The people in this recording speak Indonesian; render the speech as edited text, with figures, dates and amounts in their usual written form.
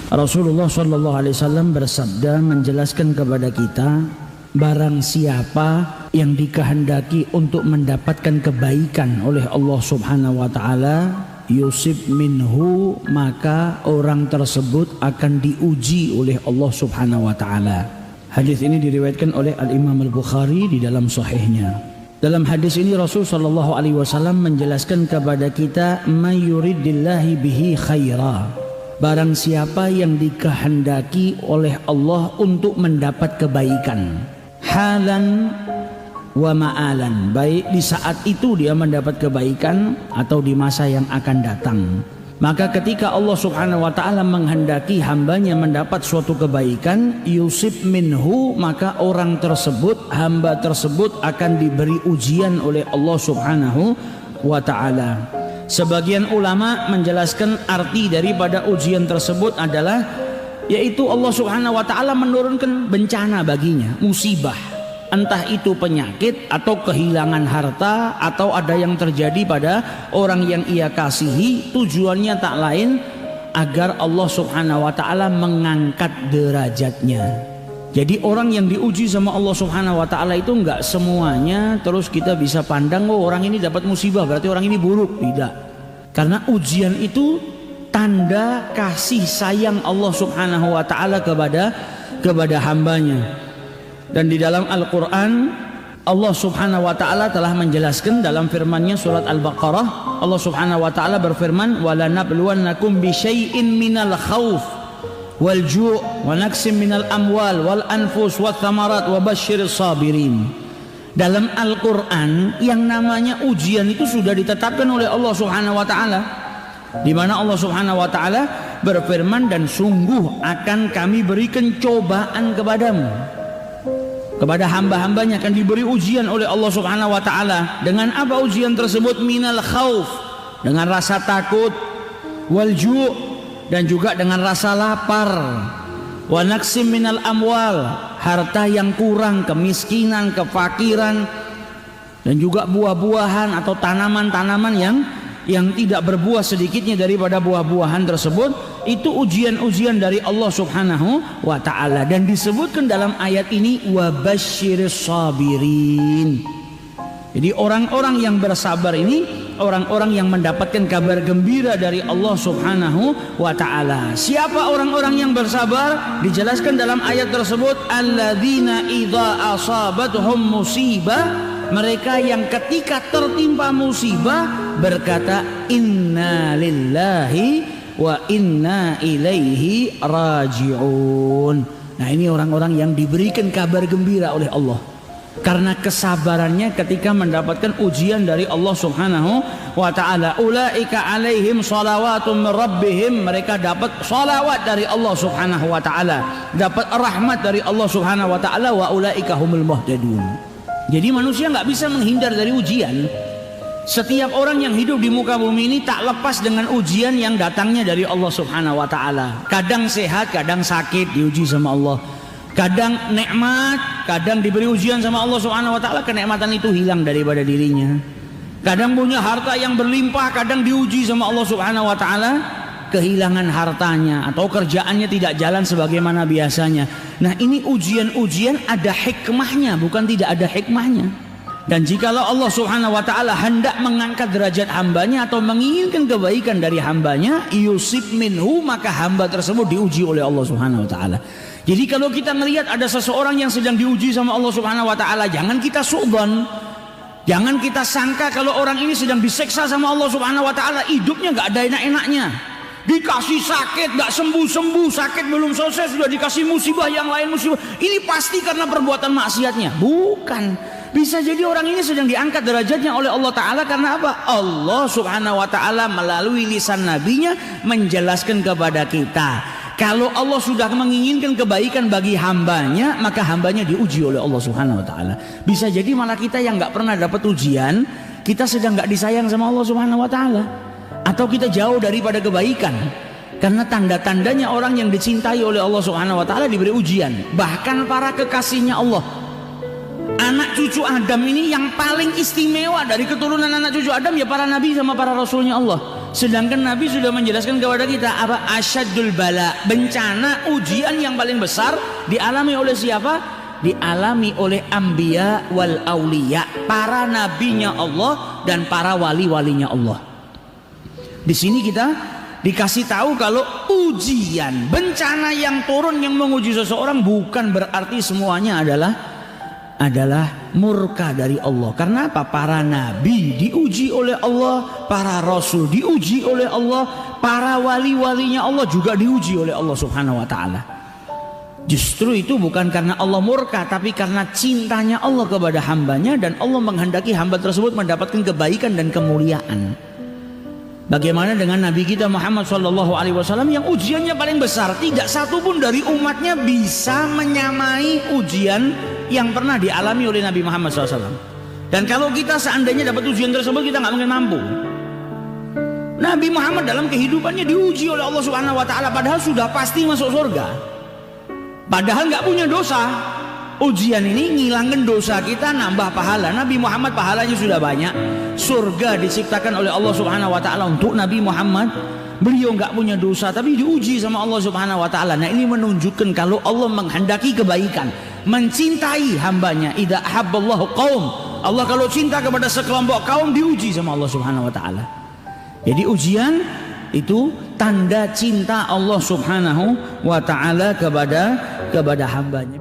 Rasulullah SAW bersabda menjelaskan kepada kita, barang siapa yang dikehendaki untuk mendapatkan kebaikan oleh Allah Subhanahu wa taala, yusib minhu, maka orang tersebut akan diuji oleh Allah Subhanahu wa taala. Hadis ini diriwayatkan oleh Al-Imam Al-Bukhari di dalam sahihnya. Dalam hadis ini Rasul sallallahu alaihi wasallam menjelaskan kepada kita, may yuridillahu bihi khaira. Barang siapa yang dikehendaki oleh Allah untuk mendapat kebaikan, halan wa ma'alan, baik di saat itu dia mendapat kebaikan atau di masa yang akan datang. Maka ketika Allah Subhanahu wa taala menghendaki hambanya mendapat suatu kebaikan, yusib minhu, maka orang tersebut, hamba tersebut akan diberi ujian oleh Allah Subhanahu wa taala. Sebagian ulama menjelaskan arti daripada ujian tersebut adalah, yaitu Allah Subhanahu wa taala menurunkan bencana baginya, musibah, entah itu penyakit atau kehilangan harta atau ada yang terjadi pada orang yang ia kasihi. Tujuannya tak lain agar Allah Subhanahu wa taala mengangkat derajatnya. Jadi orang yang diuji sama Allah Subhanahu wa taala itu enggak semuanya terus kita bisa pandang, oh orang ini dapat musibah berarti orang ini buruk. Tidak. Karena ujian itu tanda kasih sayang Allah Subhanahu wa taala kepada hambanya. Dan di dalam Al-Qur'an Allah Subhanahu wa taala telah menjelaskan dalam firman-Nya surat Al-Baqarah. Allah Subhanahu wa taala berfirman, "Walanabluwannakum bisyai'in minal khauf wal ju' wa naqsim minal amwal wal anfus wath thamarat wa basyiris sabirin." Dalam Al-Qur'an yang namanya ujian itu sudah ditetapkan oleh Allah Subhanahu wa taala, di mana Allah Subhanahu wa taala berfirman, dan sungguh akan kami berikan cobaan kepadamu, kepada hamba-hambanya akan diberi ujian oleh Allah Subhanahu wa taala. Dengan apa ujian tersebut? Minal khauf, dengan rasa takut, wal ju', dan juga dengan rasa lapar, wa naqsim minal amwal, harta yang kurang, kemiskinan, kefakiran, dan juga buah-buahan atau tanaman-tanaman yang tidak berbuah sedikitnya daripada buah-buahan tersebut. Itu ujian-ujian dari Allah Subhanahu wa taala, dan disebutkan dalam ayat ini wa basyiris sabirin. Jadi orang-orang yang bersabar ini orang-orang yang mendapatkan kabar gembira dari Allah Subhanahu wa taala. Siapa orang-orang yang bersabar? Dijelaskan dalam ayat tersebut, alladzina idza asabatuhum musibah, mereka yang ketika tertimpa musibah berkata inna lillahi wa inna ilaihi raji'un. Nah, ini orang-orang yang diberikan kabar gembira oleh Allah karena kesabarannya ketika mendapatkan ujian dari Allah Subhanahu wa taala. Ulaika alaihim shalawatun min rabbihim, mereka dapat salawat dari Allah Subhanahu wa taala, dapat rahmat dari Allah Subhanahu wa taala, wa ulaika humul muhtadun. Jadi manusia nggak bisa menghindar dari ujian. Setiap orang yang hidup di muka bumi ini tak lepas dengan ujian yang datangnya dari Allah Subhanahu wa taala. Kadang sehat, kadang sakit, diuji sama Allah. Kadang nikmat, kadang diberi ujian sama Allah Subhanahu wa taala, kenikmatan itu hilang daripada dirinya. Kadang punya harta yang berlimpah, kadang diuji sama Allah Subhanahu wa taala, kehilangan hartanya atau kerjaannya tidak jalan sebagaimana biasanya. Nah, ini ujian-ujian ada hikmahnya, bukan tidak ada hikmahnya. Dan jikalau Allah Subhanahu wa taala hendak mengangkat derajat hambanya atau menginginkan kebaikan dari hambanya, yusib minhu, maka hamba tersebut diuji oleh Allah Subhanahu wa taala. Jadi kalau kita melihat ada seseorang yang sedang diuji sama Allah Subhanahu wa taala, jangan kita su'dzon, jangan kita sangka kalau orang ini sedang diseksa sama Allah Subhanahu wa taala, hidupnya nggak ada enak-enaknya, dikasih sakit nggak sembuh-sembuh, sakit belum selesai sudah dikasih musibah yang lain, musibah ini pasti karena perbuatan maksiatnya. Bukan, bisa jadi orang ini sedang diangkat derajatnya oleh Allah taala karena apa? Allah Subhanahu wa taala melalui lisan nabinya menjelaskan kepada kita, kalau Allah sudah menginginkan kebaikan bagi hambanya, maka hambanya diuji oleh Allah Subhanahu wa taala. Bisa jadi malah kita yang nggak pernah dapat ujian, kita sedang nggak disayang sama Allah Subhanahu wa taala, atau kita jauh daripada kebaikan. Karena tanda-tandanya orang yang dicintai oleh Allah Subhanahu wa taala diberi ujian. Bahkan para kekasihnya Allah, anak cucu Adam ini yang paling istimewa dari keturunan anak cucu Adam ya para nabi sama para rasulnya Allah. Sedangkan Nabi sudah menjelaskan kepada kita apa asyaddul bala, bencana ujian yang paling besar dialami oleh siapa? Dialami oleh anbiya wal auliya, para nabinya Allah dan para wali-walinya Allah. Di sini kita dikasih tahu kalau ujian, bencana yang turun yang menguji seseorang bukan berarti semuanya adalah murka dari Allah. Karena apa? Para nabi diuji oleh Allah, para rasul diuji oleh Allah, para wali-walinya Allah juga diuji oleh Allah Subhanahu wa taala. Justru itu bukan karena Allah murka, tapi karena cintanya Allah kepada hambanya, dan Allah menghendaki hamba tersebut mendapatkan kebaikan dan kemuliaan. Bagaimana dengan Nabi kita Muhammad SAW yang ujiannya paling besar, tidak satu pun dari umatnya bisa menyamai ujian yang pernah dialami oleh Nabi Muhammad SAW. Dan kalau kita seandainya dapat ujian tersebut, kita nggak mungkin mampu. Nabi Muhammad dalam kehidupannya diuji oleh Allah Subhanahu Wa Taala, padahal sudah pasti masuk surga, padahal nggak punya dosa. Ujian ini ngilangin dosa kita, nambah pahala. Nabi Muhammad pahalanya sudah banyak, surga diciptakan oleh Allah Subhanahu Wa Taala untuk Nabi Muhammad. Beliau nggak punya dosa tapi diuji sama Allah Subhanahu Wa Taala. Nah, ini menunjukkan kalau Allah menghendaki kebaikan, mencintai hambanya. Idza habballahu qaum, Allah kalau cinta kepada sekelompok kaum diuji sama Allah Subhanahu Wa Taala. Jadi ujian itu tanda cinta Allah Subhanahu Wa Taala kepada hambanya.